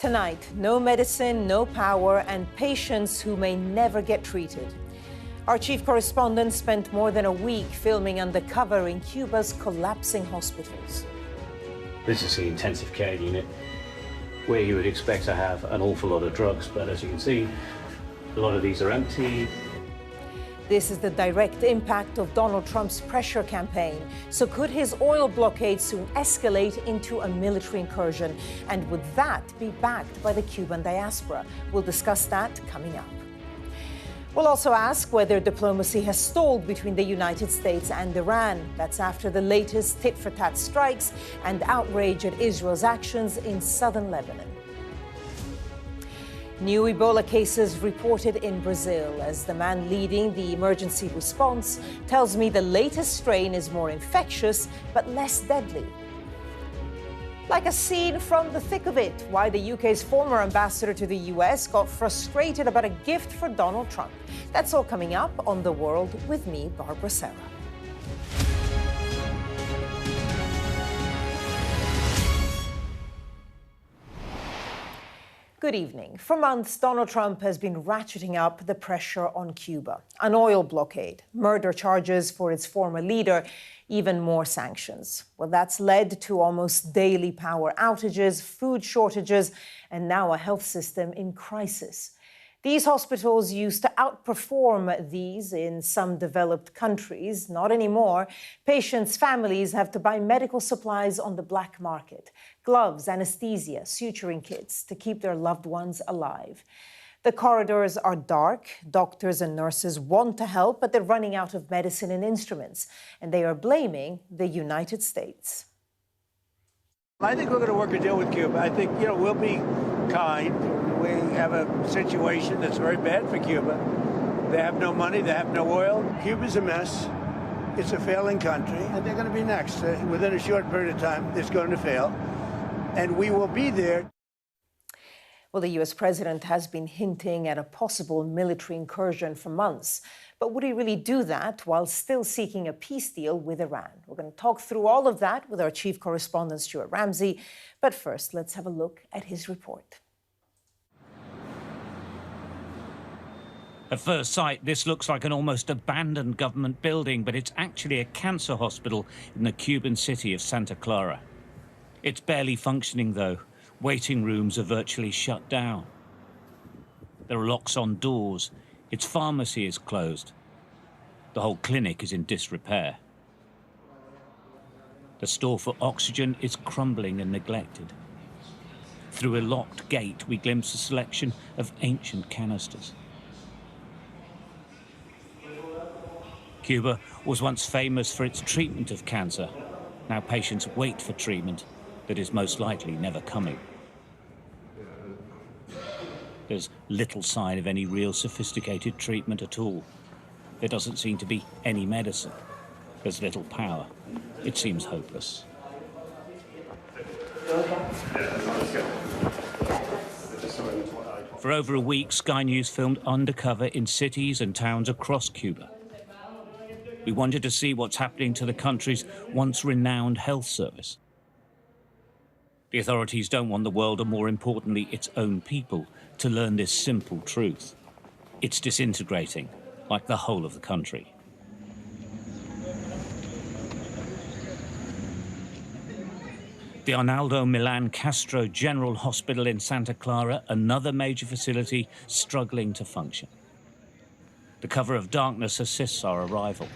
Tonight, no medicine, no power, and patients who may never get treated. Our chief correspondent spent more than a week filming Undercover in Cuba's collapsing hospitals. This is the intensive care unit, where you would expect to have an awful lot of drugs, but as you can see, a lot of these are empty. This is the direct impact of Donald Trump's pressure campaign. So could his oil blockade soon escalate into a military incursion? And would that be backed by the Cuban diaspora? We'll discuss that coming up. We'll also ask whether diplomacy has stalled between the United States and Iran. That's after the latest tit-for-tat strikes and outrage at Israel's actions in southern Lebanon. New Ebola cases reported in Brazil as the man leading the emergency response tells me the latest strain is more infectious but less deadly. Like a scene from the thick of it, why the UK's former ambassador to the US got frustrated about a gift for Donald Trump. That's all coming up on The World with me, Barbara Serra. Good evening. For months, Donald Trump has been ratcheting up the pressure on Cuba. An oil blockade, murder charges for its former leader, even more sanctions. Well, that's led to almost daily power outages, food shortages, and now a health system in crisis. These hospitals used to outperform these in some developed countries. Not anymore. Patients' families have to buy medical supplies on the black market. Gloves, anesthesia, suturing kits to keep their loved ones alive. The corridors are dark. Doctors and nurses want to help, but they're running out of medicine and instruments. And they are blaming the United States. I think we're going to work a deal with Cuba. I think, we'll be kind. We have a situation that's very bad for Cuba. They have no money, they have no oil. Cuba's a mess. It's a failing country, and they're going to be next. Within a short period of time, it's going to fail, and we will be there. Well, the U.S. president has been hinting at a possible military incursion for months. But would he really do that while still seeking a peace deal with Iran? We're going to talk through all of that with our chief correspondent, Stuart Ramsey. But first, let's have a look at his report. At first sight, this looks like an almost abandoned government building, but it's actually a cancer hospital in the Cuban city of Santa Clara. It's barely functioning, though. Waiting rooms are virtually shut down. There are locks on doors. Its pharmacy is closed. The whole clinic is in disrepair. The store for oxygen is crumbling and neglected. Through a locked gate, we glimpse a selection of ancient canisters. Cuba was once famous for its treatment of cancer. Now patients wait for treatment that is most likely never coming. There's little sign of any real sophisticated treatment at all. There doesn't seem to be any medicine. There's little power. It seems hopeless. For over a week, Sky News filmed Undercover in cities and towns across Cuba. We wanted to see what's happening to the country's once renowned health service. The authorities don't want the world, or more importantly, its own people, to learn this simple truth. It's disintegrating, like the whole of the country. The Arnaldo Milan Castro General Hospital in Santa Clara, another major facility struggling to function. The cover of darkness assists our arrival.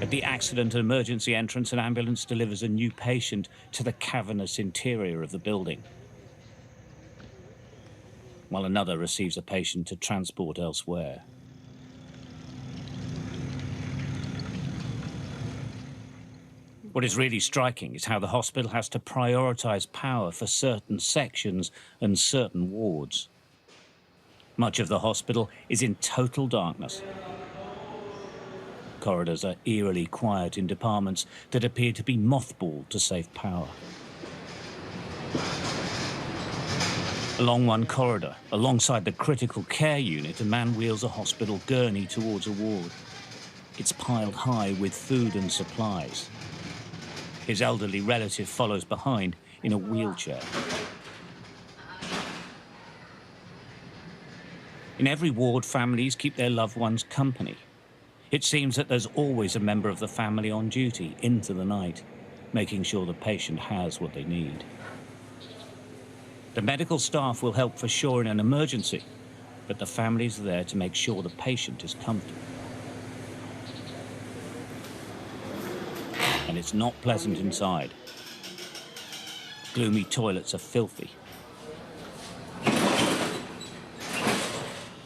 At the accident and emergency entrance, an ambulance delivers a new patient to the cavernous interior of the building, while another receives a patient to transport elsewhere. What is really striking is how the hospital has to prioritize power for certain sections and certain wards. Much of the hospital is in total darkness. Corridors are eerily quiet in departments that appear to be mothballed to save power. Along one corridor, alongside the critical care unit, a man wheels a hospital gurney towards a ward. It's piled high with food and supplies. His elderly relative follows behind in a wheelchair. In every ward, families keep their loved ones company. It seems that there's always a member of the family on duty into the night, making sure the patient has what they need. The medical staff will help for sure in an emergency, but the families are there to make sure the patient is comfortable. And it's not pleasant inside. Gloomy toilets are filthy.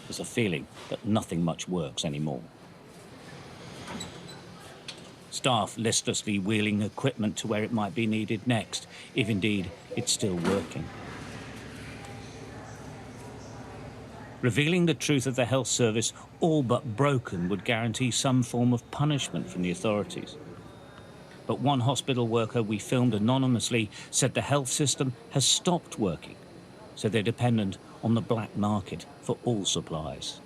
There's a feeling that nothing much works anymore. Staff listlessly wheeling equipment to where it might be needed next, if indeed it's still working. Revealing the truth of the health service, all but broken, would guarantee some form of punishment from the authorities. But one hospital worker we filmed anonymously said the health system has stopped working, so they're dependent on the black market for all supplies.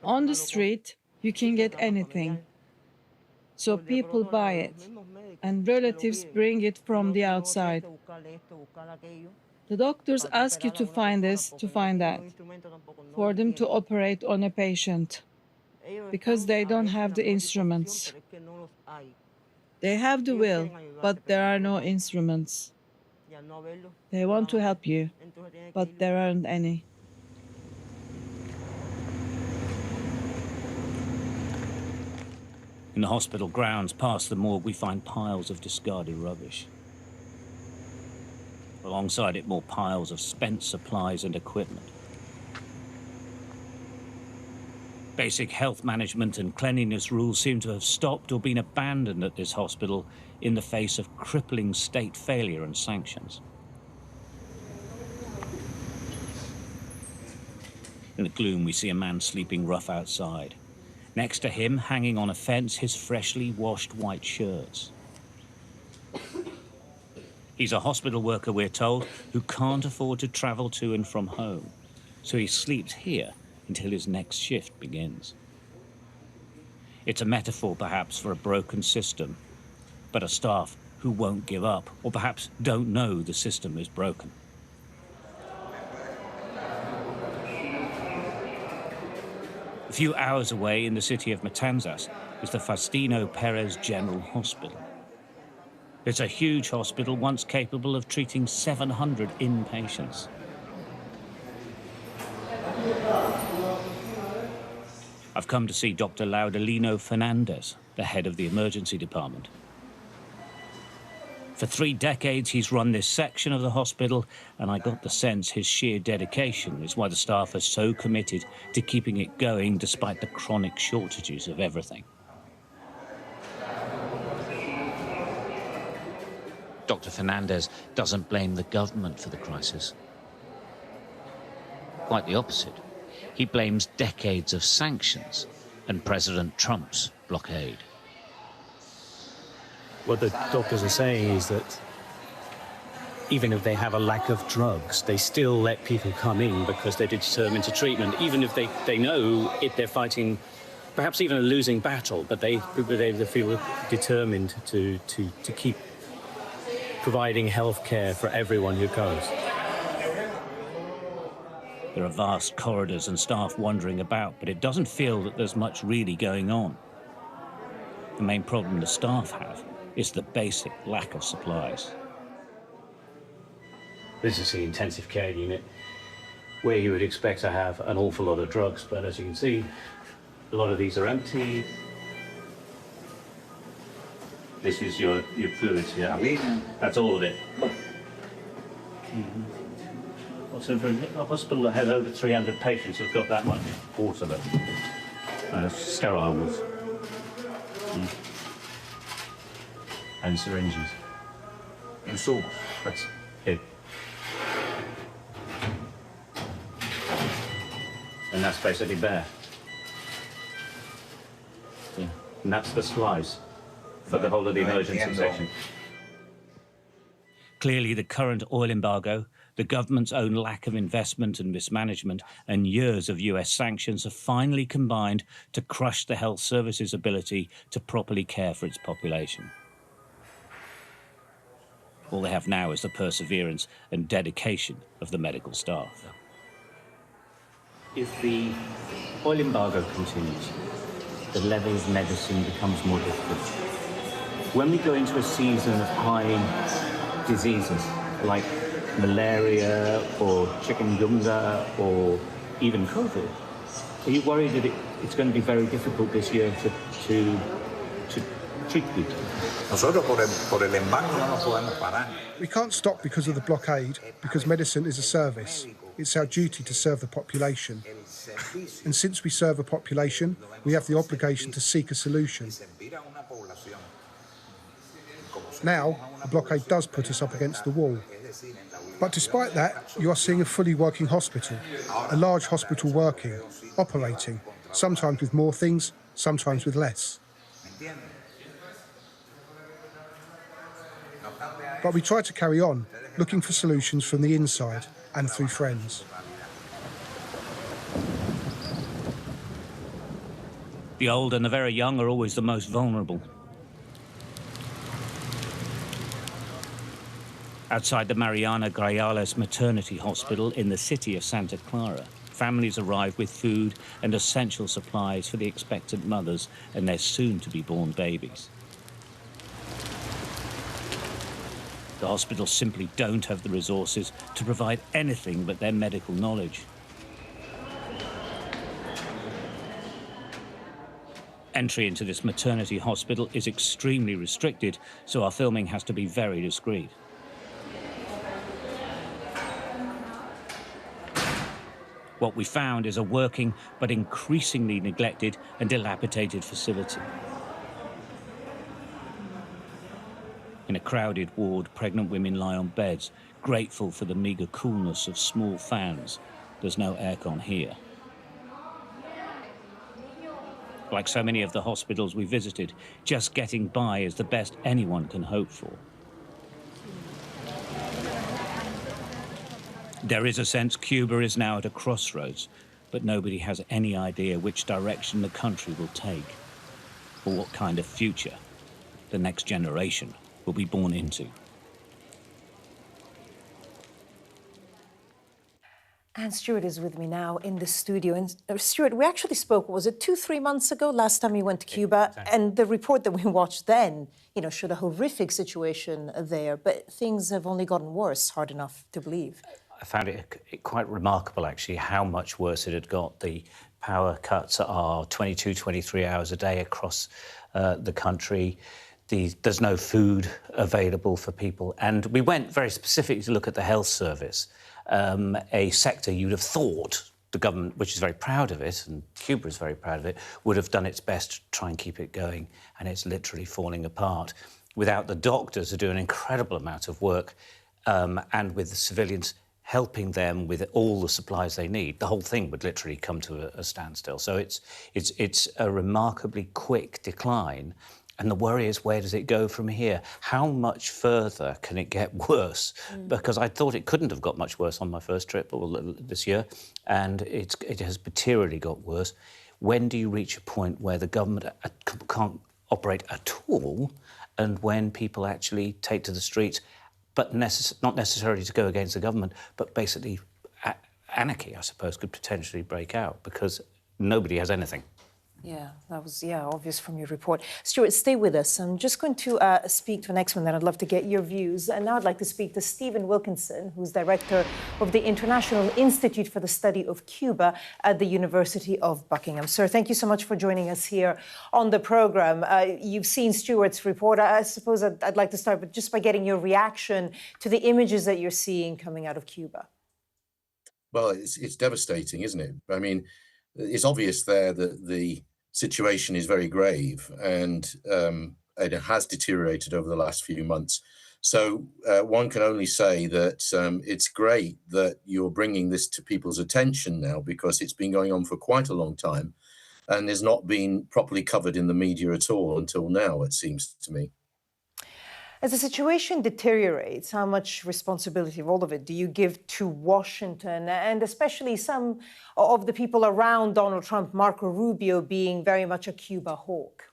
On the street, you can get anything. So people buy it, and relatives bring it from the outside. The doctors ask you to find this, to find that, for them to operate on a patient, because they don't have the instruments. They have the will, but there are no instruments. They want to help you, but there aren't any. In the hospital grounds past the morgue, we find piles of discarded rubbish. Alongside it, more piles of spent supplies and equipment. Basic health management and cleanliness rules seem to have stopped or been abandoned at this hospital in the face of crippling state failure and sanctions. In the gloom, we see a man sleeping rough outside. Next to him, hanging on a fence, his freshly washed white shirts. He's a hospital worker, we're told, who can't afford to travel to and from home. So he sleeps here until his next shift begins. It's a metaphor, perhaps, for a broken system, but a staff who won't give up, or perhaps don't know the system is broken. A few hours away in the city of Matanzas is the Faustino Perez General Hospital. It's a huge hospital once capable of treating 700 inpatients. I've come to see Dr. Laudelino Fernandez, the head of the emergency department. For 3 decades, he's run this section of the hospital, and I got the sense his sheer dedication is why the staff are so committed to keeping it going despite the chronic shortages of everything. Dr. Fernandez doesn't blame the government for the crisis. Quite the opposite. He blames decades of sanctions and President Trump's blockade. What the doctors are saying is that even if they have a lack of drugs, they still let people come in because they're determined to treatment, even if they know if they're fighting perhaps even a losing battle, but they feel determined to keep providing health care for everyone who goes. There are vast corridors and staff wandering about, but it doesn't feel that there's much really going on. The main problem the staff have is the basic lack of supplies. This is the intensive care unit, where you would expect to have an awful lot of drugs, but as you can see, a lot of these are empty. This is your fluids here. That's all of it. Also, for a hospital that has over 300 patients, we've got that much water left. Sterile ones. And syringes. And salt. That's it. And that's basically bare. Yeah. And that's the supplies for the whole of the emergency section. Clearly, the current oil embargo, The government's own lack of investment and mismanagement and years of US sanctions have finally combined to crush the health service's ability to properly care for its population. All they have now is the perseverance and dedication of the medical staff. If the oil embargo continues, the level of medicine becomes more difficult. When we go into a season of high diseases like malaria or chikungunya or even COVID, are you worried that it's going to be very difficult this year to treat people? We can't stop because of the blockade, because medicine is a service. It's our duty to serve the population. And since we serve a population, we have the obligation to seek a solution. Now, the blockade does put us up against the wall. But despite that, you are seeing a fully working hospital, a large hospital working, operating, sometimes with more things, sometimes with less. But we try to carry on, looking for solutions from the inside and through friends. The old and the very young are always the most vulnerable. Outside the Mariana Grajales Maternity Hospital in the city of Santa Clara, families arrive with food and essential supplies for the expectant mothers and their soon-to-be-born babies. The hospitals simply don't have the resources to provide anything but their medical knowledge. Entry into this maternity hospital is extremely restricted, so our filming has to be very discreet. What we found is a working but increasingly neglected and dilapidated facility. In a crowded ward, pregnant women lie on beds, grateful for the meagre coolness of small fans. There's no aircon here. Like so many of the hospitals we visited, just getting by is the best anyone can hope for. There is a sense Cuba is now at a crossroads, but nobody has any idea which direction the country will take, or what kind of future the next generation will be born into. And Stuart is with me now in the studio. And Stuart, we actually spoke, was it 2-3 months ago, last time you went to Cuba? Exactly. And the report that we watched then, showed a horrific situation there, but things have only gotten worse, hard enough to believe. I found it quite remarkable, actually, how much worse it had got. The power cuts are 22, 23 hours a day across the country. There's no food available for people. And we went very specifically to look at the health service, a sector you'd have thought the government, which is very proud of it, and Cuba is very proud of it, would have done its best to try and keep it going. And it's literally falling apart. Without the doctors who do an incredible amount of work, and with the civilians helping them with all the supplies they need, the whole thing would literally come to a standstill. So it's a remarkably quick decline. And the worry is, where does it go from here? How much further can it get worse? Because I thought it couldn't have got much worse on my first trip this year, and it has materially got worse. When do you reach a point where the government can't operate at all, and when people actually take to the streets, but not necessarily to go against the government, but basically anarchy, I suppose, could potentially break out because nobody has anything. Yeah, that was obvious from your report. Stuart, stay with us. I'm just going to speak to the next one, then I'd love to get your views. And now I'd like to speak to Stephen Wilkinson, who's director of the International Institute for the Study of Cuba at the University of Buckingham. Sir, thank you so much for joining us here on the programme. You've seen Stuart's report. I suppose I'd like to start just by getting your reaction to the images that you're seeing coming out of Cuba. Well, it's devastating, isn't it? I mean, it's obvious there that the situation is very grave and it has deteriorated over the last few months. So one can only say that it's great that you're bringing this to people's attention now, because it's been going on for quite a long time and has not been properly covered in the media at all until now, it seems to me. As the situation deteriorates, how much responsibility of all of it do you give to Washington, and especially some of the people around Donald Trump, Marco Rubio, being very much a Cuba hawk?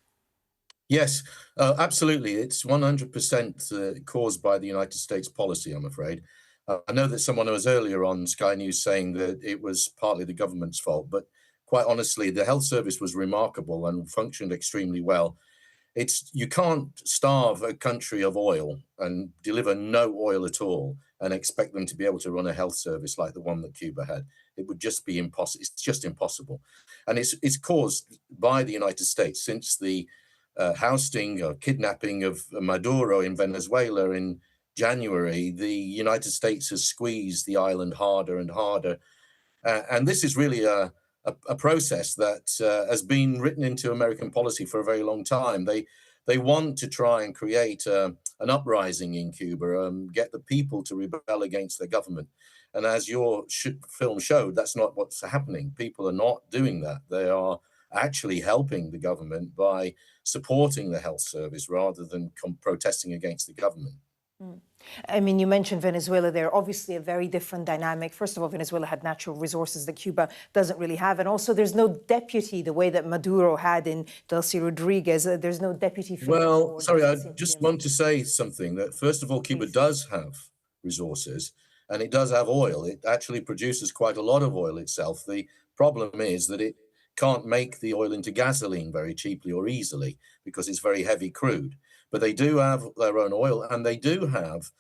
Yes, absolutely. It's 100% caused by the United States policy, I'm afraid. I know that someone was earlier on Sky News saying that it was partly the government's fault, but quite honestly, the health service was remarkable and functioned extremely well. You can't starve a country of oil and deliver no oil at all and expect them to be able to run a health service like the one that Cuba had. It would just be impossible. It's just impossible. And it's caused by the United States since the ousting or kidnapping of Maduro in Venezuela in January. The United States has squeezed the island harder and harder. And this is really a process that has been written into American policy for a very long time. They want to try and create an uprising in Cuba, get the people to rebel against their government. And as your film showed, that's not what's happening. People are not doing that. They are actually helping the government by supporting the health service rather than protesting against the government. I mean, you mentioned Venezuela there. Obviously, a very different dynamic. First of all, Venezuela had natural resources that Cuba doesn't really have. And also, there's no deputy the way that Maduro had in Delcy Rodriguez. There's no deputy. Well, sorry, I just want to say something that, first of all, Cuba does have resources and it does have oil. It actually produces quite a lot of oil itself. The problem is that it can't make the oil into gasoline very cheaply or easily because it's very heavy crude. But they do have their own oil, and they do have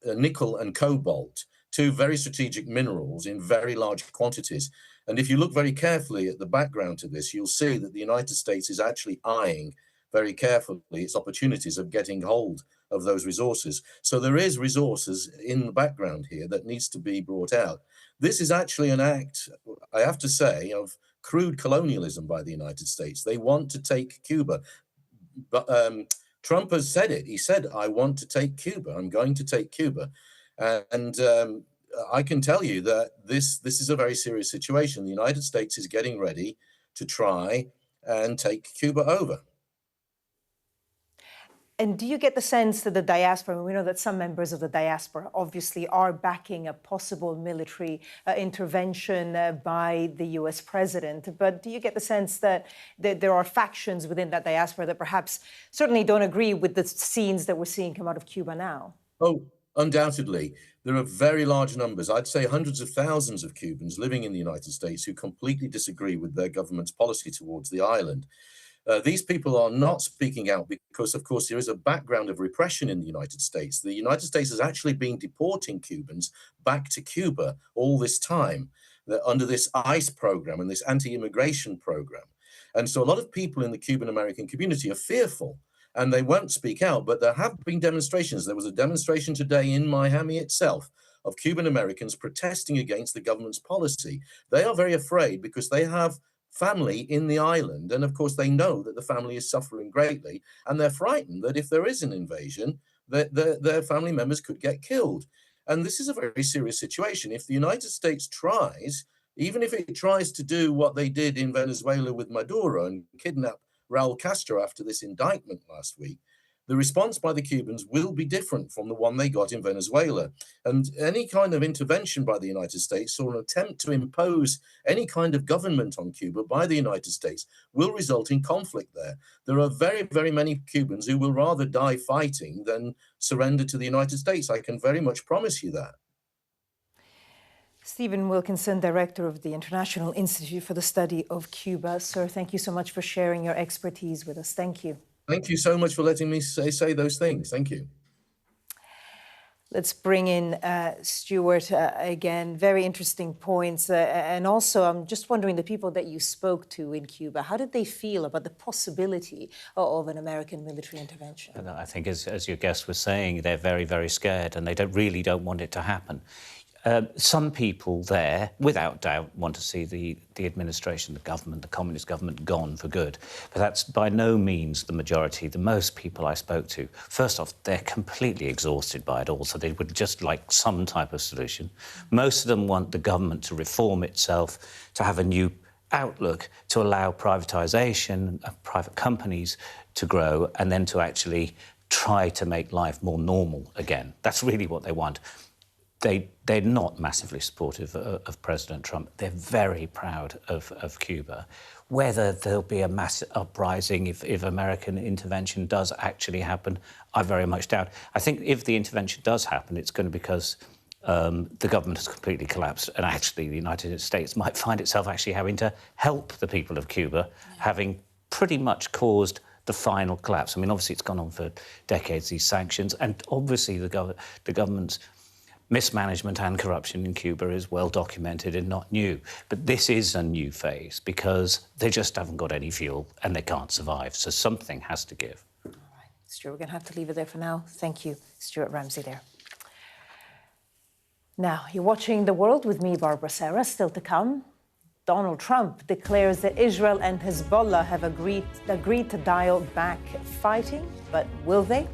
nickel and cobalt, two very strategic minerals in very large quantities. And if you look very carefully at the background to this, you'll see that the United States is actually eyeing very carefully its opportunities of getting hold of those resources. So there is resources in the background here that needs to be brought out. This is actually an act, I have to say, of crude colonialism by the United States. They want to take Cuba. But Trump has said it. He said, I want to take Cuba. I'm going to take Cuba. And I can tell you that this is a very serious situation. The United States is getting ready to try and take Cuba over. And do you get the sense that the diaspora, we know that some members of the diaspora obviously are backing a possible military intervention by the US president, but do you get the sense that there are factions within that diaspora that perhaps certainly don't agree with the scenes that we're seeing come out of Cuba now? Oh, undoubtedly. There are very large numbers, I'd say hundreds of thousands of Cubans living in the United States who completely disagree with their government's policy towards the island. These people are not speaking out because, of course, there is a background of repression in the United States. The United States has actually been deporting Cubans back to Cuba all this time under this ICE program and this anti-immigration program. And so a lot of people in the Cuban American community are fearful and they won't speak out. But there have been demonstrations. There was a demonstration today in Miami itself of Cuban Americans protesting against the government's policy. They are very afraid because they have family in the island. And of course, they know that the family is suffering greatly. And they're frightened that if there is an invasion, that their family members could get killed. And this is a very serious situation. If the United States tries, even if it tries to do what they did in Venezuela with Maduro and kidnap Raul Castro after this indictment last week, the response by the Cubans will be different from the one they got in Venezuela. And any kind of intervention by the United States or an attempt to impose any kind of government on Cuba by the United States will result in conflict there. There are very, very many Cubans who will rather die fighting than surrender to the United States. I can very much promise you that. Stephen Wilkinson, Director of the International Institute for the Study of Cuba. Sir, thank you so much for sharing your expertise with us. Thank you. Thank you so much for letting me say those things. Thank you. Let's bring in Stuart again. Very interesting points. And also, I'm just wondering, the people that you spoke to in Cuba, how did they feel about the possibility of an American military intervention? And I think, as your guest was saying, they're very, very scared and they really don't want it to happen. Some people there, without doubt, want to see the administration, the government, the communist government gone for good. But that's by no means the majority. The most people I spoke to, first off, they're completely exhausted by it all, so they would just like some type of solution. Most of them want the government to reform itself, to have a new outlook, to allow privatisation of private companies to grow, and then to actually try to make life more normal again. That's really what they want. They're not massively supportive of President Trump. They're very proud of Cuba. Whether there'll be a massive uprising if American intervention does actually happen, I very much doubt. I think if the intervention does happen, it's going to be because the government has completely collapsed, and actually the United States might find itself actually having to help the people of Cuba, having pretty much caused the final collapse. I mean, obviously it's gone on for decades, these sanctions, and obviously the government's mismanagement and corruption in Cuba is well documented and not new. But this is a new phase because they just haven't got any fuel and they can't survive. So something has to give. All right, Stuart, we're going to have to leave it there for now. Thank you, Stuart Ramsey there. Now, you're watching The World with me, Barbara Serra. Still to come, Donald Trump declares that Israel and Hezbollah have agreed to dial back fighting, but will they?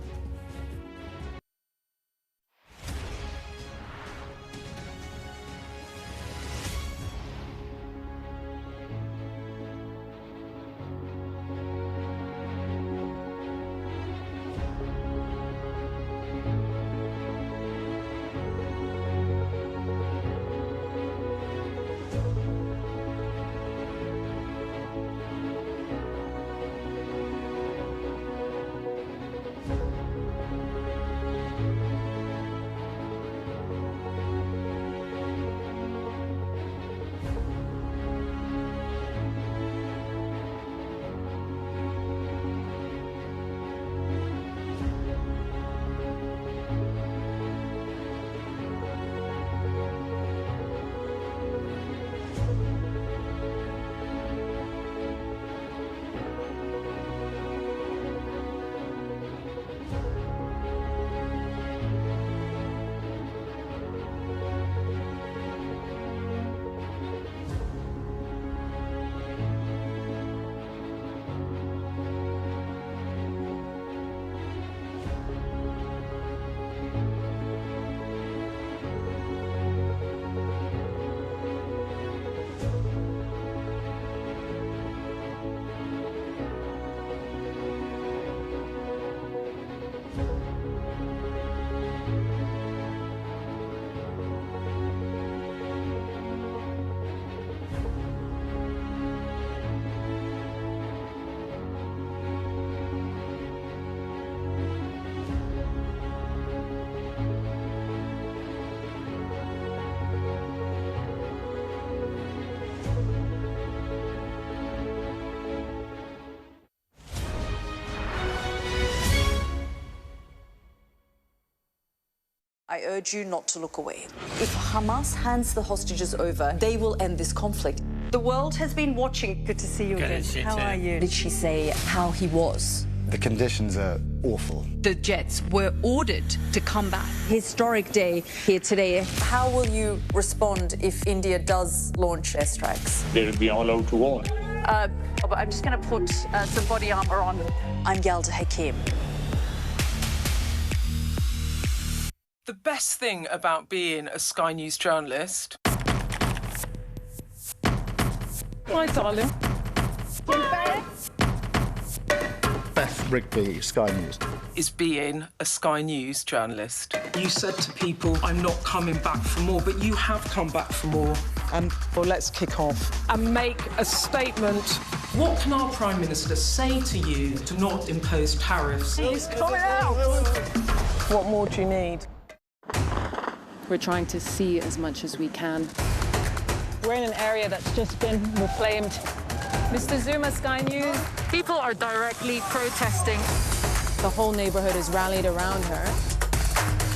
I urge you not to look away. If Hamas hands the hostages over, they will end this conflict. The world has been watching. Good to see you again. How are you? Did she say how he was? The conditions are awful. The jets were ordered to come back. Historic day here today. How will you respond if India does launch airstrikes? They'll be all out to war. I'm just going to put some body armor on. I'm Yalda Hakim. The best thing about being a Sky News journalist... Hi, darling. Beth Rigby, Sky News. ...is being a Sky News journalist. You said to people, I'm not coming back for more, but you have come back for more. Well, let's kick off and make a statement. What can our Prime Minister say to you to not impose tariffs? He's coming out! What more do you need? We're trying to see as much as we can. We're in an area that's just been reclaimed. Mr. Zuma, Sky News. People are directly protesting. The whole neighborhood has rallied around her.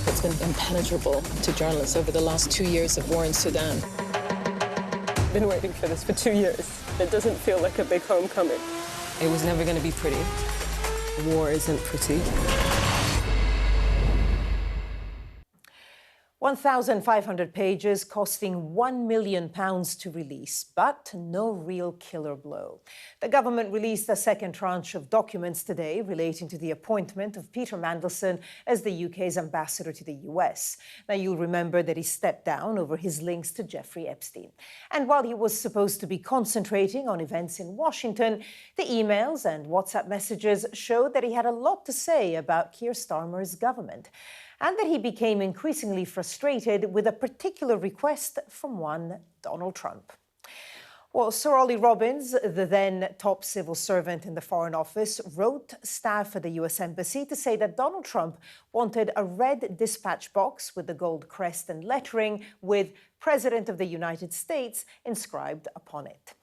It's been impenetrable to journalists over the last 2 years of war in Sudan. I've been waiting for this for 2 years. It doesn't feel like a big homecoming. It was never going to be pretty. War isn't pretty. 1,500 pages costing £1 million to release, but no real killer blow. The government released a second tranche of documents today relating to the appointment of Peter Mandelson as the UK's ambassador to the US. Now, you'll remember that he stepped down over his links to Jeffrey Epstein. And while he was supposed to be concentrating on events in Washington, the emails and WhatsApp messages showed that he had a lot to say about Keir Starmer's government, and that he became increasingly frustrated with a particular request from one Donald Trump. Well, Sir Ollie Robbins, the then top civil servant in the Foreign Office, wrote staff at the US Embassy to say that Donald Trump wanted a red dispatch box with the gold crest and lettering with President of the United States inscribed upon it.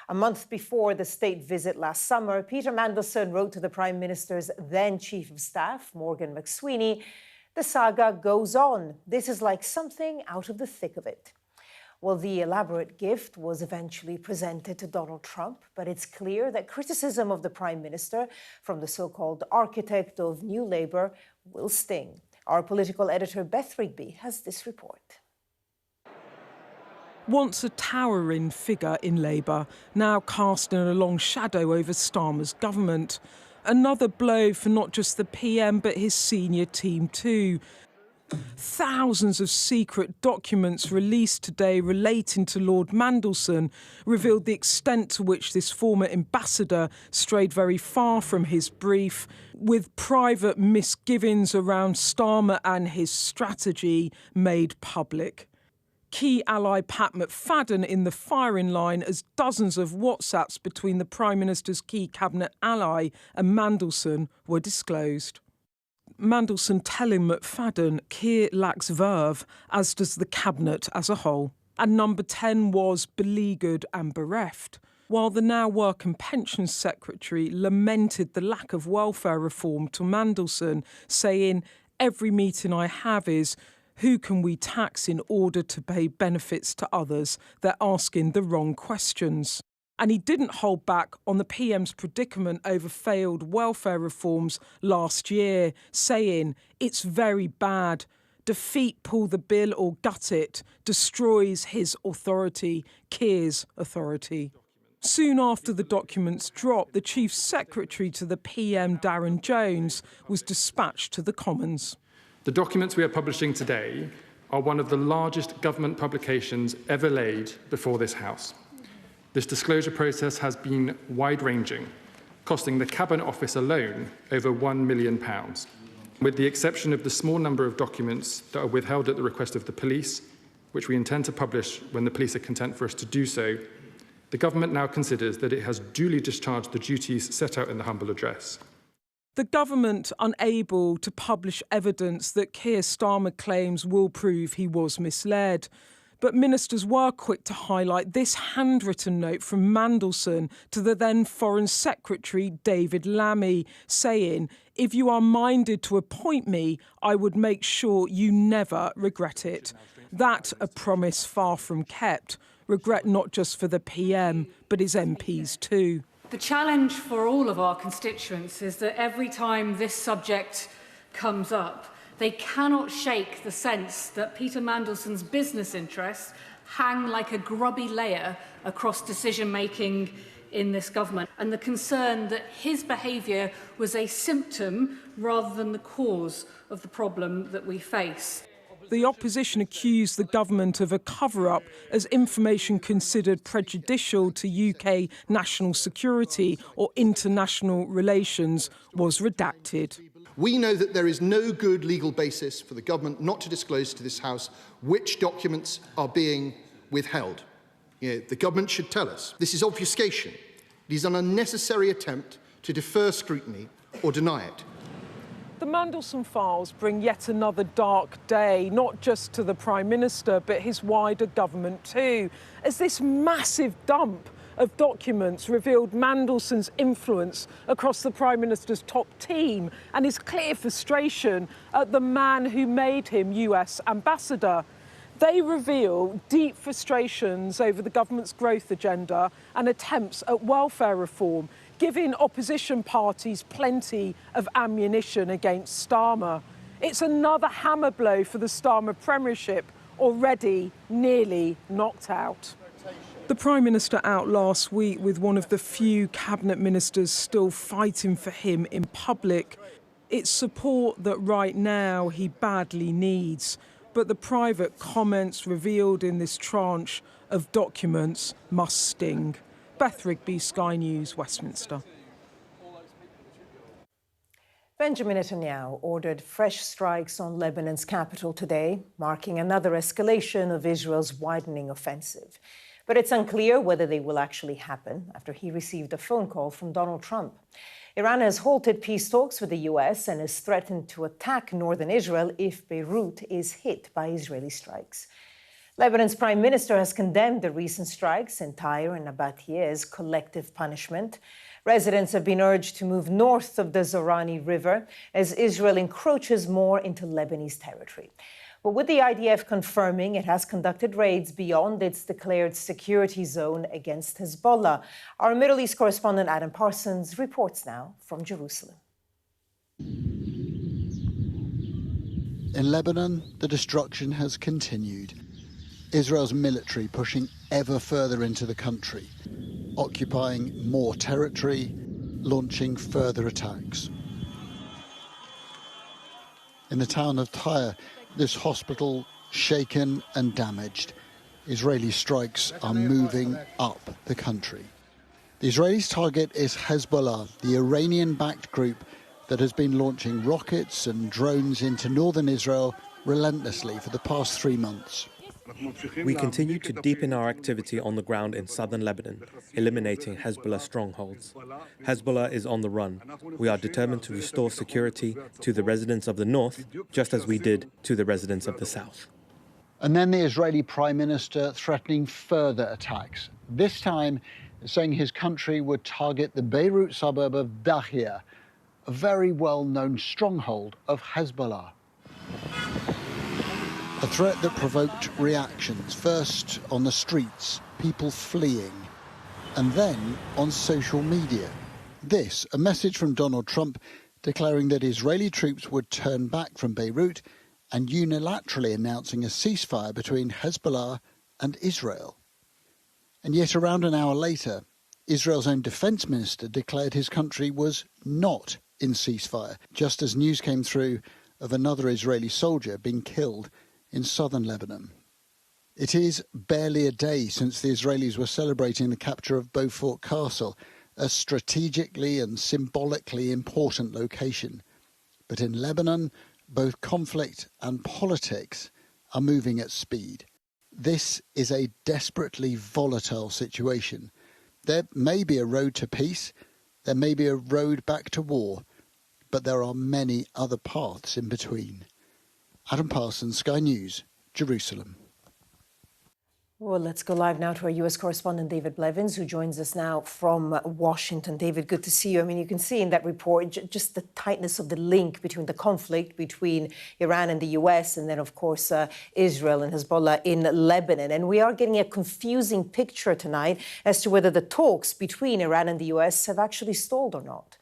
A month before the state visit last summer, Peter Mandelson wrote to the Prime Minister's then Chief of Staff, Morgan McSweeney, "The saga goes on. This is like something out of the thick of it." Well, the elaborate gift was eventually presented to Donald Trump, but it's clear that criticism of the Prime Minister from the so-called architect of New Labour will sting. Our political editor Beth Rigby has this report. Once a towering figure in Labour, now casting a long shadow over Starmer's government. Another blow for not just the PM, but his senior team too. Thousands of secret documents released today relating to Lord Mandelson revealed the extent to which this former ambassador strayed very far from his brief, with private misgivings around Starmer and his strategy made public. Key ally Pat McFadden in the firing line as dozens of WhatsApps between the Prime Minister's key cabinet ally and Mandelson were disclosed. Mandelson telling McFadden Keir lacks verve, as does the cabinet as a whole. And number 10 was beleaguered and bereft, while the now Work and Pensions Secretary lamented the lack of welfare reform to Mandelson, saying, "Every meeting I have is, who can we tax in order to pay benefits to others? They're asking the wrong questions." And he didn't hold back on the PM's predicament over failed welfare reforms last year, saying, "It's very bad. Defeat, pull the bill or gut it, destroys his authority, Keir's authority." Soon after the documents dropped, the Chief Secretary to the PM, Darren Jones, was dispatched to the Commons. The documents we are publishing today are one of the largest government publications ever laid before this House. This disclosure process has been wide-ranging, costing the Cabinet Office alone over £1 million. With the exception of the small number of documents that are withheld at the request of the police, which we intend to publish when the police are content for us to do so, the government now considers that it has duly discharged the duties set out in the humble address. The government unable to publish evidence that Keir Starmer claims will prove he was misled. But ministers were quick to highlight this handwritten note from Mandelson to the then Foreign Secretary David Lammy, saying, "If you are minded to appoint me, I would make sure you never regret it." That a promise far from kept. Regret not just for the PM, but his MPs too. The challenge for all of our constituents is that every time this subject comes up, they cannot shake the sense that Peter Mandelson's business interests hang like a grubby layer across decision-making in this government, and the concern that his behaviour was a symptom rather than the cause of the problem that we face. The opposition accused the government of a cover-up as information considered prejudicial to UK national security or international relations was redacted. We know that there is no good legal basis for the government not to disclose to this House which documents are being withheld. The government should tell us. This is obfuscation. It is an unnecessary attempt to defer scrutiny or deny it. The Mandelson files bring yet another dark day, not just to the Prime Minister, but his wider government too, as this massive dump of documents revealed Mandelson's influence across the Prime Minister's top team and his clear frustration at the man who made him US ambassador. They reveal deep frustrations over the government's growth agenda and attempts at welfare reform, giving opposition parties plenty of ammunition against Starmer. It's another hammer blow for the Starmer premiership, already nearly knocked out. The Prime Minister out last week with one of the few cabinet ministers still fighting for him in public. It's support that right now he badly needs. But the private comments revealed in this tranche of documents must sting. Beth Rigby, Sky News, Westminster. Benjamin Netanyahu ordered fresh strikes on Lebanon's capital today, marking another escalation of Israel's widening offensive. But it's unclear whether they will actually happen after he received a phone call from Donald Trump. Iran has halted peace talks with the US and has threatened to attack northern Israel if Beirut is hit by Israeli strikes. Lebanon's prime minister has condemned the recent strikes in Tyre and Nabatea as collective punishment. Residents have been urged to move north of the Zorani River as Israel encroaches more into Lebanese territory. But with the IDF confirming it has conducted raids beyond its declared security zone against Hezbollah, our Middle East correspondent Adam Parsons reports now from Jerusalem. In Lebanon, the destruction has continued. Israel's military pushing ever further into the country, occupying more territory, launching further attacks. In the town of Tyre, this hospital shaken and damaged. Israeli strikes are moving up the country. The Israelis' target is Hezbollah, the Iranian-backed group that has been launching rockets and drones into northern Israel relentlessly for the past 3 months. We continue to deepen our activity on the ground in southern Lebanon, eliminating Hezbollah strongholds. Hezbollah is on the run. We are determined to restore security to the residents of the north, just as we did to the residents of the south. And then the Israeli Prime Minister threatening further attacks, this time saying his country would target the Beirut suburb of Dahia, a very well-known stronghold of Hezbollah. A threat that provoked reactions, first on the streets, people fleeing, and then on social media. This, a message from Donald Trump declaring that Israeli troops would turn back from Beirut and unilaterally announcing a ceasefire between Hezbollah and Israel. And yet around an hour later, Israel's own defense minister declared his country was not in ceasefire, just as news came through of another Israeli soldier being killed in southern Lebanon. It is barely a day since the Israelis were celebrating the capture of Beaufort Castle, a strategically and symbolically important location. But in Lebanon, both conflict and politics are moving at speed. This is a desperately volatile situation. There may be a road to peace, there may be a road back to war, but there are many other paths in between. Adam Parsons, Sky News, Jerusalem. Well, let's go live now to our U.S. correspondent, David Blevins, who joins us now from Washington. David, good to see you. I mean, you can see in that report just the tightness of the link between the conflict between Iran and the U.S. and then, of course, Israel and Hezbollah in Lebanon. And we are getting a confusing picture tonight as to whether the talks between Iran and the U.S. have actually stalled or not.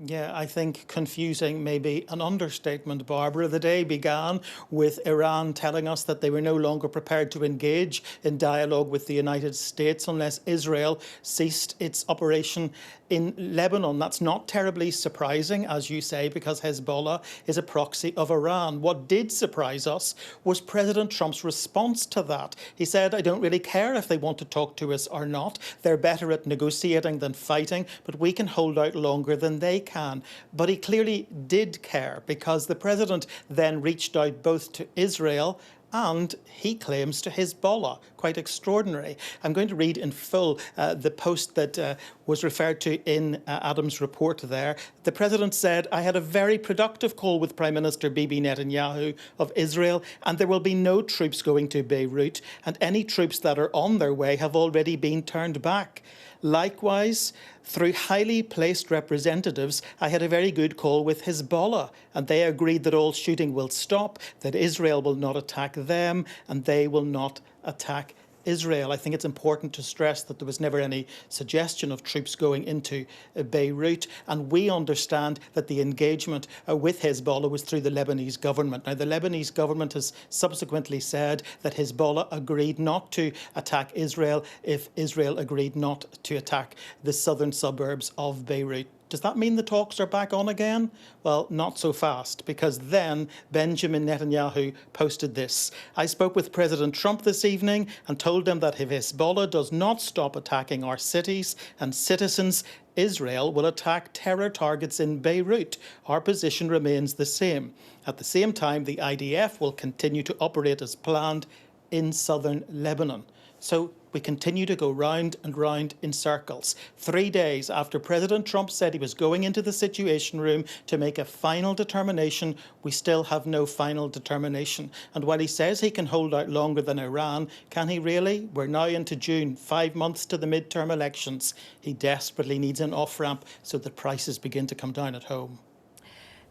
Yeah, I think confusing may be an understatement, Barbara. The day began with Iran telling us that they were no longer prepared to engage in dialogue with the United States unless Israel ceased its operation in Lebanon. That's not terribly surprising, as you say, because Hezbollah is a proxy of Iran. What did surprise us was President Trump's response to that. He said, I don't really care if they want to talk to us or not. They're better at negotiating than fighting, but we can hold out longer than they can. But he clearly did care, because the president then reached out both to Israel and, he claims, to Hezbollah. Quite extraordinary. I'm going to read in full the post that was referred to in Adam's report there. The president said, I had a very productive call with Prime Minister Bibi Netanyahu of Israel, and there will be no troops going to Beirut, and any troops that are on their way have already been turned back. Likewise, through highly placed representatives, I had a very good call with Hezbollah, and they agreed that all shooting will stop, that Israel will not attack them, and they will not attack Israel. I think it's important to stress that there was never any suggestion of troops going into Beirut, and we understand that the engagement with Hezbollah was through the Lebanese government. Now, the Lebanese government has subsequently said that Hezbollah agreed not to attack Israel if Israel agreed not to attack the southern suburbs of Beirut. Does that mean the talks are back on again? Well, not so fast, because then Benjamin Netanyahu posted this. I spoke with President Trump this evening and told him that if Hezbollah does not stop attacking our cities and citizens, Israel will attack terror targets in Beirut. Our position remains the same. At the same time, the IDF will continue to operate as planned in southern Lebanon. So we continue to go round and round in circles. 3 days after President Trump said he was going into the Situation Room to make a final determination, we still have no final determination. And while he says he can hold out longer than Iran, can he really? We're now into June, 5 months to the midterm elections. He desperately needs an off-ramp so that prices begin to come down at home.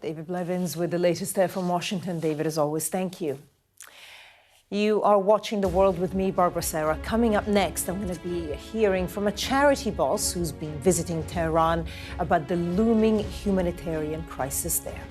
David Blevins with the latest there from Washington. David, as always, thank you. You are watching The World with me, Barbara Serra. Coming up next, I'm going to be hearing from a charity boss who's been visiting Tehran about the looming humanitarian crisis there.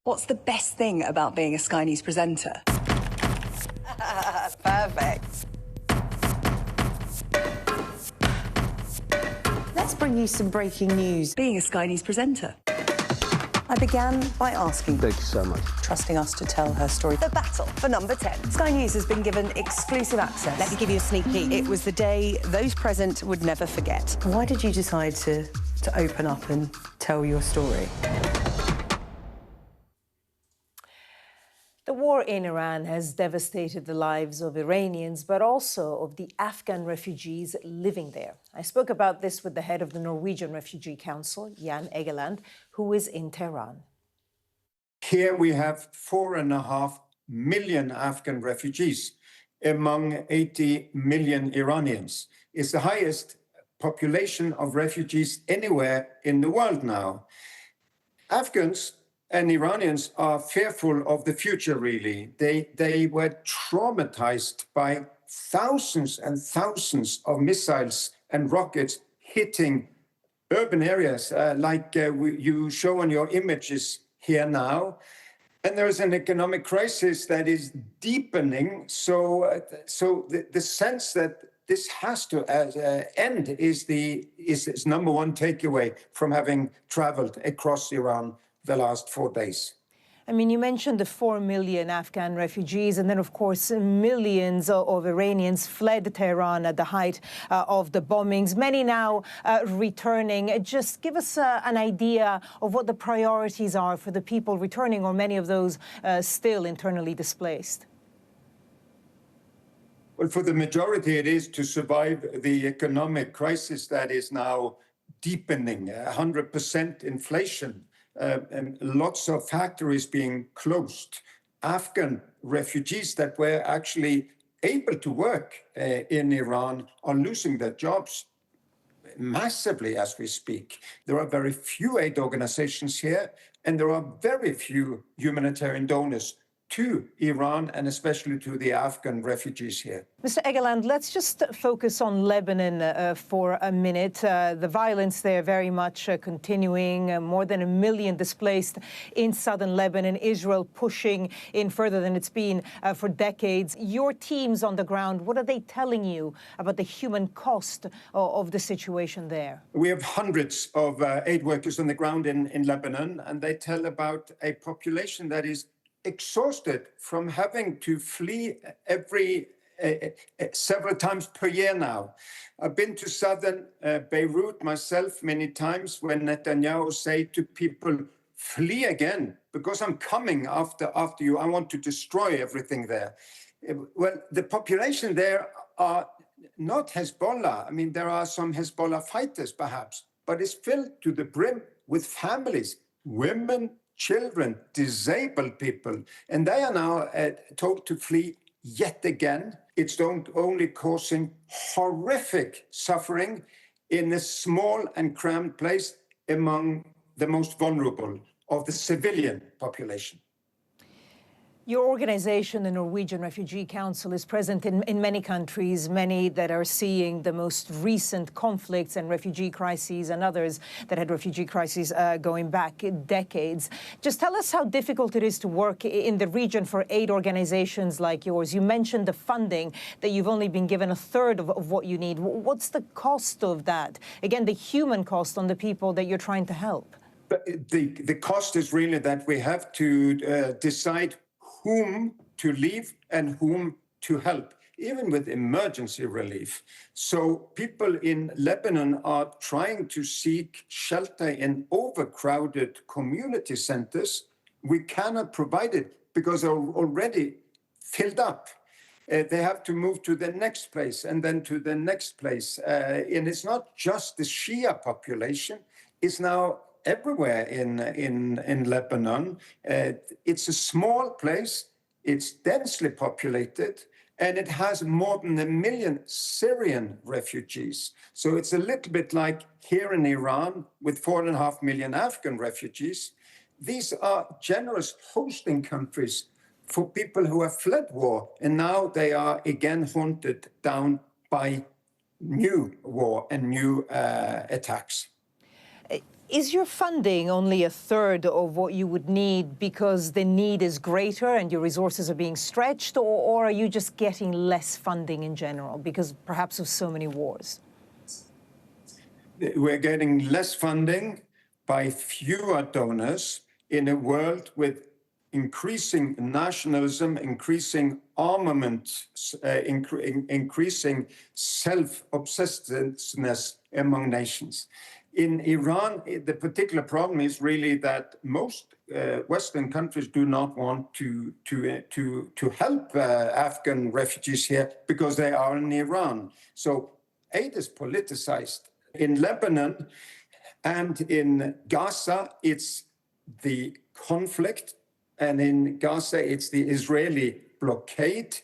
What's the best thing about being a Sky News presenter? Perfect. Let's bring you some breaking news. Being a Sky News presenter. I began by asking... Thank you so much. ...trusting us to tell her story. The battle for number 10. Sky News has been given exclusive access. Let me give you a sneak peek. It was the day those present would never forget. Why did you decide to open up and tell your story? Well, I think it was a war in Iran has devastated the lives of Iranians, but also of the Afghan refugees living there. I spoke about this with the head of the Norwegian Refugee Council, Jan Egeland, who is in Tehran. Here we have 4.5 million Afghan refugees among 80 million Iranians. It's the highest population of refugees anywhere in the world now. Afghans and Iranians are fearful of the future, really. They were traumatized by thousands and thousands of missiles and rockets hitting urban areas like you show on your images here now. And there is an economic crisis that is deepening. So the sense that this has to end is number one takeaway from having traveled across Iran the last 4 days. I mean, you mentioned the 4 million Afghan refugees, and then, of course, millions of Iranians fled Tehran at the height of the bombings, many now returning. Just give us an idea of what the priorities are for the people returning, or many of those still internally displaced. Well, for the majority, it is to survive the economic crisis that is now deepening, 100% inflation, and lots of factories being closed. Afghan refugees that were actually able to work in Iran are losing their jobs massively as we speak. There are very few aid organizations here, and there are very few humanitarian donors to Iran and especially to the Afghan refugees here. Mr. Egeland, let's just focus on Lebanon for a minute. The violence there very much continuing, more than 1 million displaced in southern Lebanon, Israel pushing in further than it's been for decades. Your teams on the ground, what are they telling you about the human cost of the situation there? We have hundreds of aid workers on the ground in Lebanon, and they tell about a population that is exhausted from having to flee several times per year now. I've been to southern Beirut myself many times when Netanyahu say to people, flee again, because I'm coming after you. I want to destroy everything there. Well, the population there are not Hezbollah. I mean, there are some Hezbollah fighters perhaps, but it's filled to the brim with families, women, children, disabled people, and they are now told to flee yet again. It's only causing horrific suffering in a small and cramped place among the most vulnerable of the civilian population. Your organization, the Norwegian Refugee Council, is present in many countries, many that are seeing the most recent conflicts and refugee crises, and others that had refugee crises going back decades. Just tell us how difficult it is to work in the region for aid organizations like yours. You mentioned the funding, that you've only been given a third of what you need. What's the cost of that? Again, the human cost on the people that you're trying to help. The cost is really that we have to decide whom to leave and whom to help, even with emergency relief. So people in Lebanon are trying to seek shelter in overcrowded community centers. We cannot provide it because they're already filled up. They have to move to the next place and then to the next place. And it's not just the Shia population, it's now everywhere in Lebanon. It's a small place, it's densely populated, and it has more than 1 million Syrian refugees. So it's a little bit like here in Iran with 4.5 million Afghan refugees. These are generous hosting countries for people who have fled war, and now they are again haunted down by new war and new attacks. Is your funding only a third of what you would need because the need is greater and your resources are being stretched, or are you just getting less funding in general because perhaps of so many wars? We're getting less funding by fewer donors in a world with increasing nationalism, increasing armament, increasing self-obsessiveness among nations. In Iran, the particular problem is really that most Western countries do not want to help Afghan refugees here because they are in Iran. So aid is politicized. In Lebanon and in Gaza, it's the conflict, and in Gaza, it's the Israeli blockade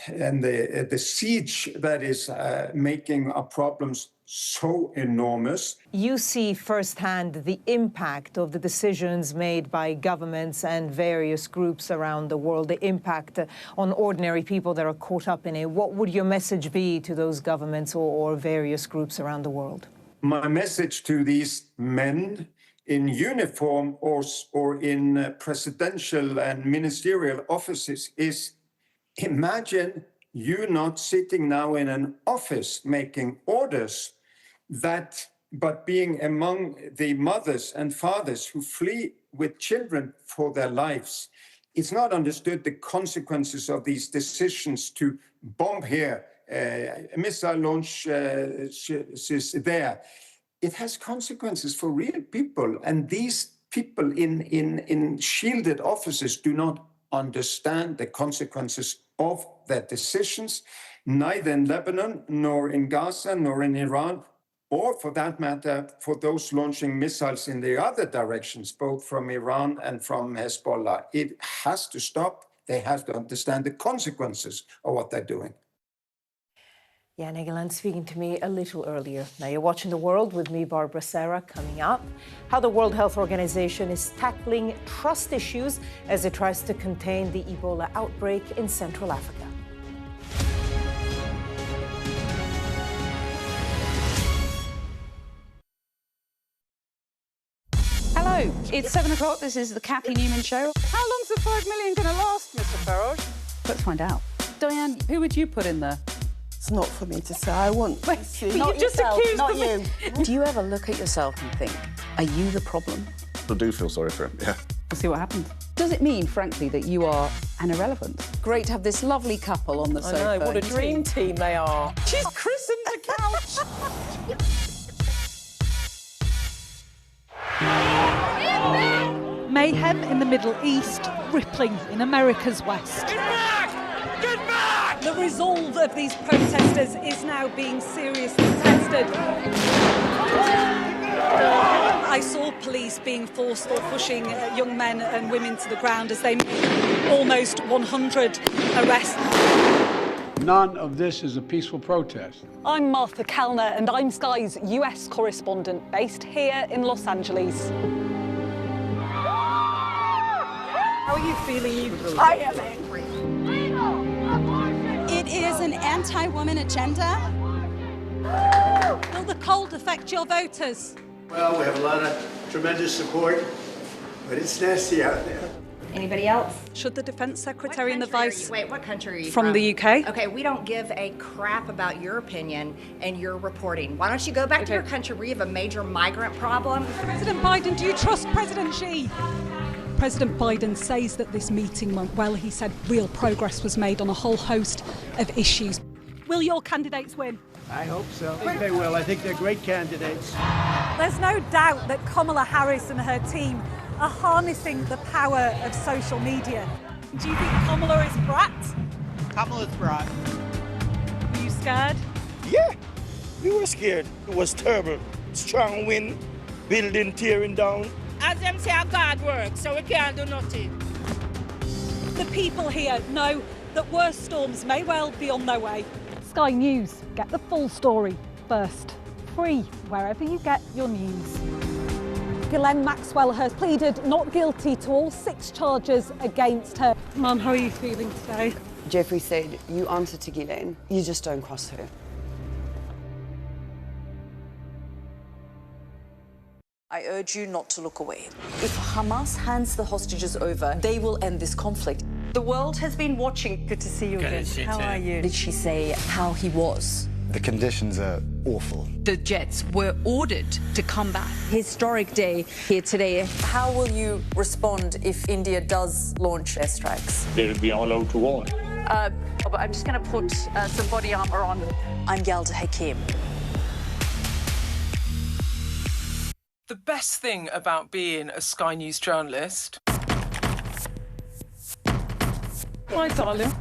and the siege that is making our problems so enormous. You see firsthand the impact of the decisions made by governments and various groups around the world, the impact on ordinary people that are caught up in it. What would your message be to those governments or various groups around the world? My message to these men in uniform or in presidential and ministerial offices is, imagine you not sitting now in an office making orders, but being among the mothers and fathers who flee with children for their lives. It's not understood the consequences of these decisions to bomb here, missile launch there. It has consequences for real people, and these people in shielded offices do not understand the consequences of their decisions, neither in Lebanon, nor in Gaza, nor in Iran, or for that matter, for those launching missiles in the other directions, both from Iran and from Hezbollah. It has to stop. They have to understand the consequences of what they're doing. Yeah, Negeland speaking to me a little earlier. Now you're watching The World with me, Barbara Serra. Coming up, how the World Health Organization is tackling trust issues as it tries to contain the Ebola outbreak in Central Africa. Hello, it's 7 o'clock. This is the Kathy Newman Show. How long's the 5 million going to last, Mr. Farage? Let's find out. Diane, who would you put in there? It's not for me to say. I want to see. Not Not just yourself, accused not them. you. Do you ever look at yourself and think, are you the problem? I do feel sorry for him, yeah. We'll see what happens. Does it mean, frankly, that you are an irrelevant? Great to have this lovely couple on the sofa. I know, what a dream team they are. She's christened the couch. Mayhem in the Middle East, rippling in America's West. Get back! Get back! The resolve of these protesters is now being seriously tested. I saw police being forced or pushing young men and women to the ground as they made almost 100 arrests. None of this is a peaceful protest. I'm Martha Kellner and I'm Sky's US correspondent based here in Los Angeles. How are you feeling? I am angry. It is an anti-woman agenda. Will the cold affect your voters? Well, we have a lot of tremendous support, but it's nasty out there. Anybody else? Should the Defence Secretary and the Vice... Wait, what country are you from? The UK? Okay, we don't give a crap about your opinion and your reporting. Why don't you go back to your country where you have a major migrant problem? President Biden, do you trust President Xi? President Biden says that this meeting went well. He said real progress was made on a whole host of issues. Will your candidates win? I hope so. I think they will. I think they're great candidates. There's no doubt that Kamala Harris and her team are harnessing the power of social media. Do you think Kamala is brat? Kamala's brat. Are you scared? Yeah, we were scared. It was terrible. Strong wind, building tearing down. As them say, God works, so we can't do nothing. The people here know that worse storms may well be on their way. Sky News, get the full story first. Free wherever you get your news. Ghislaine Maxwell has pleaded not guilty to all 6 charges against her. Mum, how are you feeling today? Jeffrey said, you answer to Ghislaine, you just don't cross her. I urge you not to look away. If Hamas hands the hostages over, they will end this conflict. The world has been watching. Good to see you again. How are you? Did she say how he was? The conditions are awful. The jets were ordered to come back. Historic day here today. How will you respond if India does launch airstrikes? They'll be all out to war. I'm just going to put some body armor on. I'm Yalda Hakim. The best thing about being a Sky News journalist... Hi, darling.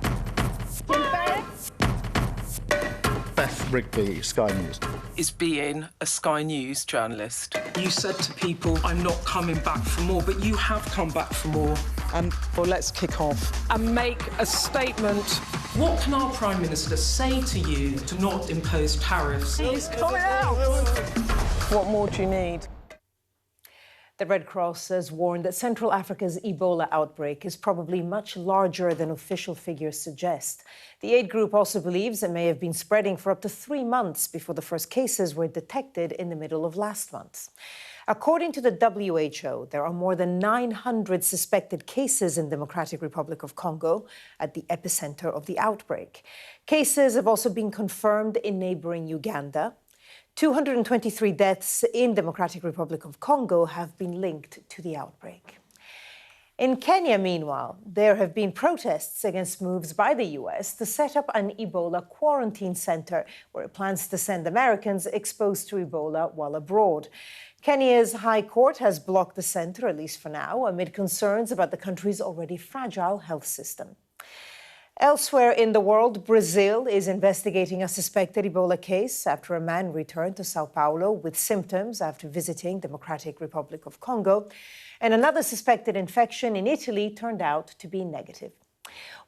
Beth Rigby, Sky News. Is being a Sky News journalist. You said to people, I'm not coming back for more, but you have come back for more. Well, let's kick off and make a statement. What can our Prime Minister say to you to not impose tariffs? He's coming out! What more do you need? The Red Cross has warned that Central Africa's Ebola outbreak is probably much larger than official figures suggest. The aid group also believes it may have been spreading for up to 3 months before the first cases were detected in the middle of last month. According to the WHO, there are more than 900 suspected cases in Democratic Republic of Congo, at the epicenter of the outbreak. Cases have also been confirmed in neighboring Uganda. 223 deaths in Democratic Republic of Congo have been linked to the outbreak. In Kenya, meanwhile, there have been protests against moves by the US to set up an Ebola quarantine center where it plans to send Americans exposed to Ebola while abroad. Kenya's High Court has blocked the center, at least for now, amid concerns about the country's already fragile health system. Elsewhere in the world, Brazil is investigating a suspected Ebola case after a man returned to Sao Paulo with symptoms after visiting Democratic Republic of Congo. And another suspected infection in Italy turned out to be negative.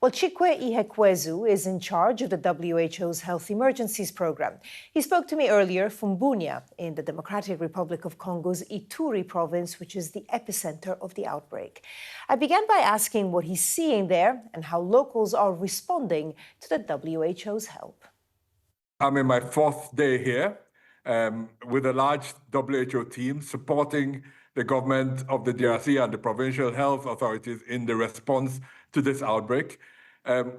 Well, Chikwe Ihekwezu is in charge of the WHO's Health Emergencies Program. He spoke to me earlier from Bunia in the Democratic Republic of Congo's Ituri province, which is the epicenter of the outbreak. I began by asking what he's seeing there and how locals are responding to the WHO's help. I'm in my 4th day here with a large WHO team supporting the government of the DRC and the provincial health authorities in the response to this outbreak.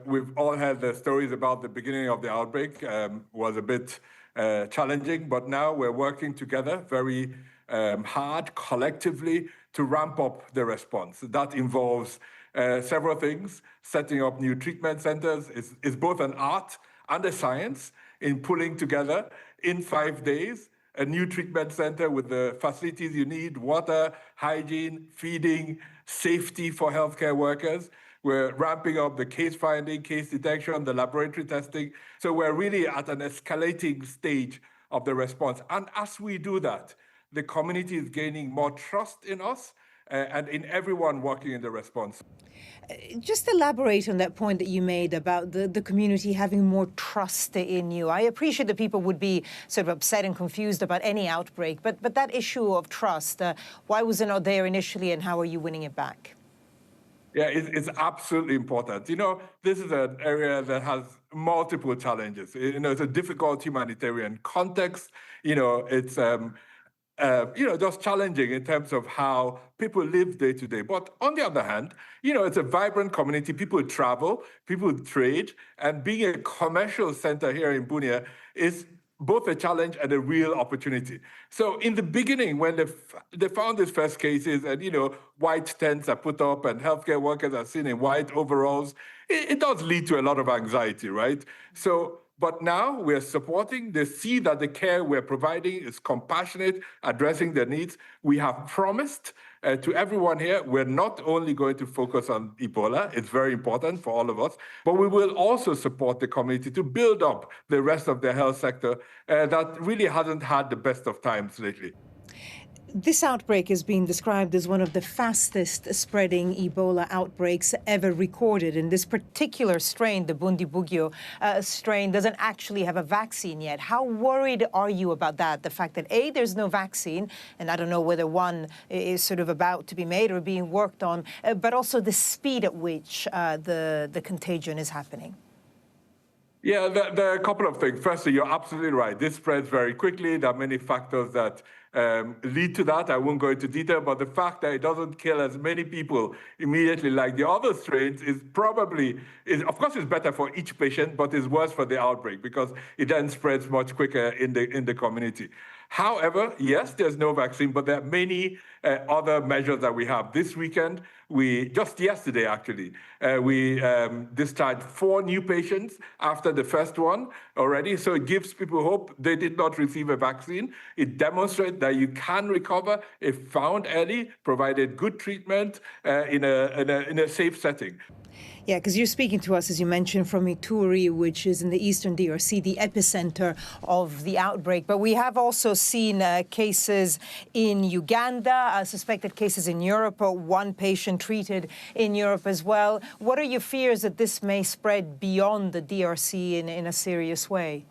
We've all heard the stories about the beginning of the outbreak was a bit challenging, but now we're working together very hard collectively to ramp up the response. That involves several things. Setting up new treatment centers is both an art and a science in pulling together in 5 days a new treatment center with the facilities you need, water, hygiene, feeding, safety for healthcare workers. We're ramping up the case finding, case detection, the laboratory testing. So we're really at an escalating stage of the response. And as we do that, the community is gaining more trust in us and in everyone working in the response. Just elaborate on that point that you made about the community having more trust in you. I appreciate that people would be sort of upset and confused about any outbreak, but that issue of trust, why was it not there initially and how are you winning it back? Yeah, it's absolutely important. You know, this is an area that has multiple challenges. You know, it's a difficult humanitarian context. You know, it's just challenging in terms of how people live day to day. But on the other hand, you know, it's a vibrant community. People travel, people trade, and being a commercial center here in Bunia is both a challenge and a real opportunity. So in the beginning, when they found these first cases and, you know, white tents are put up and healthcare workers are seen in white overalls, it does lead to a lot of anxiety, right? But now we're supporting. They see that the care we're providing is compassionate, addressing their needs. We have promised to everyone here, we're not only going to focus on Ebola, it's very important for all of us, but we will also support the community to build up the rest of the health sector that really hasn't had the best of times lately. This outbreak is being described as one of the fastest spreading Ebola outbreaks ever recorded. And this particular strain, the Bundibugyo strain, doesn't actually have a vaccine yet. How worried are you about that? The fact that, A, there's no vaccine, and I don't know whether one is sort of about to be made or being worked on, but also the speed at which the contagion is happening. Yeah, there are a couple of things. Firstly, you're absolutely right. This spreads very quickly. There are many factors that lead to that. I won't go into detail, but the fact that it doesn't kill as many people immediately like the other strains is of course, it's better for each patient, but it's worse for the outbreak because it then spreads much quicker in the community. However, yes, there's no vaccine, but there are many other measures that we have. This weekend, just yesterday actually, we discharged 4 new patients after the first one already. So it gives people hope. They did not receive a vaccine. It demonstrates that you can recover if found early, provided good treatment in a safe setting. Yeah, because you're speaking to us, as you mentioned, from Ituri, which is in the eastern DRC, the epicenter of the outbreak. But we have also seen cases in Uganda, suspected cases in Europe, 1 patient treated in Europe as well. What are your fears that this may spread beyond the DRC in a serious way?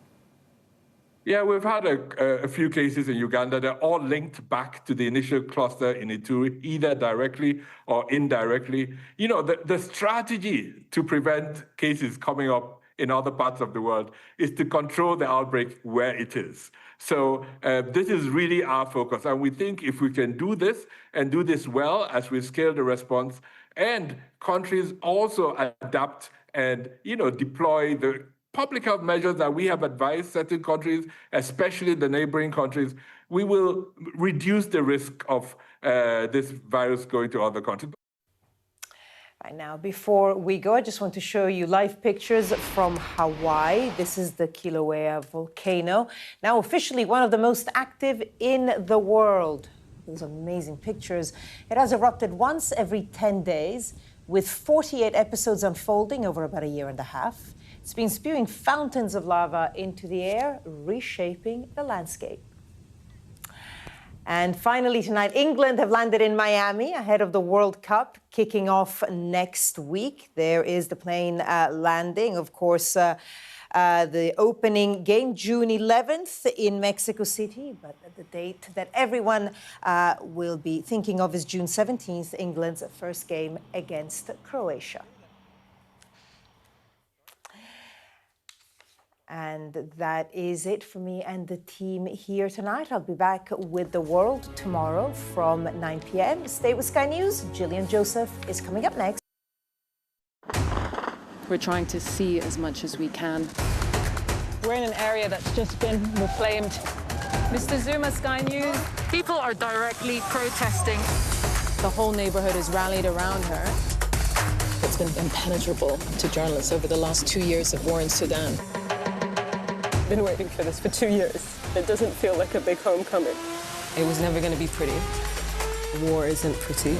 Yeah, we've had a few cases in Uganda. They're all linked back to the initial cluster in Ituri, either directly or indirectly. You know, the strategy to prevent cases coming up in other parts of the world is to control the outbreak where it is. So this is really our focus. And we think if we can do this and do this well as we scale the response, and countries also adapt and, you know, deploy the public health measures that we have advised certain countries, especially the neighboring countries, we will reduce the risk of this virus going to other countries. Right now, before we go, I just want to show you live pictures from Hawaii. This is the Kilauea volcano, now officially one of the most active in the world. Those amazing pictures. It has erupted once every 10 days, with 48 episodes unfolding over about a year and a half. It's been spewing fountains of lava into the air, reshaping the landscape. And finally tonight, England have landed in Miami ahead of the World Cup kicking off next week. There is the plane landing, of course, the opening game, June 11th in Mexico City. But the date that everyone will be thinking of is June 17th, England's first game against Croatia. And that is it for me and the team here tonight. I'll be back with The World tomorrow from 9 p.m. Stay with Sky News. Gillian Joseph is coming up next. We're trying to see as much as we can. We're in an area that's just been reclaimed. Mr. Zuma, Sky News. People are directly protesting. The whole neighborhood is rallied around her. It's been impenetrable to journalists over the last 2 years of war in Sudan. Been waiting for this for 2 years. It doesn't feel like a big homecoming. It was never going to be pretty. War isn't pretty.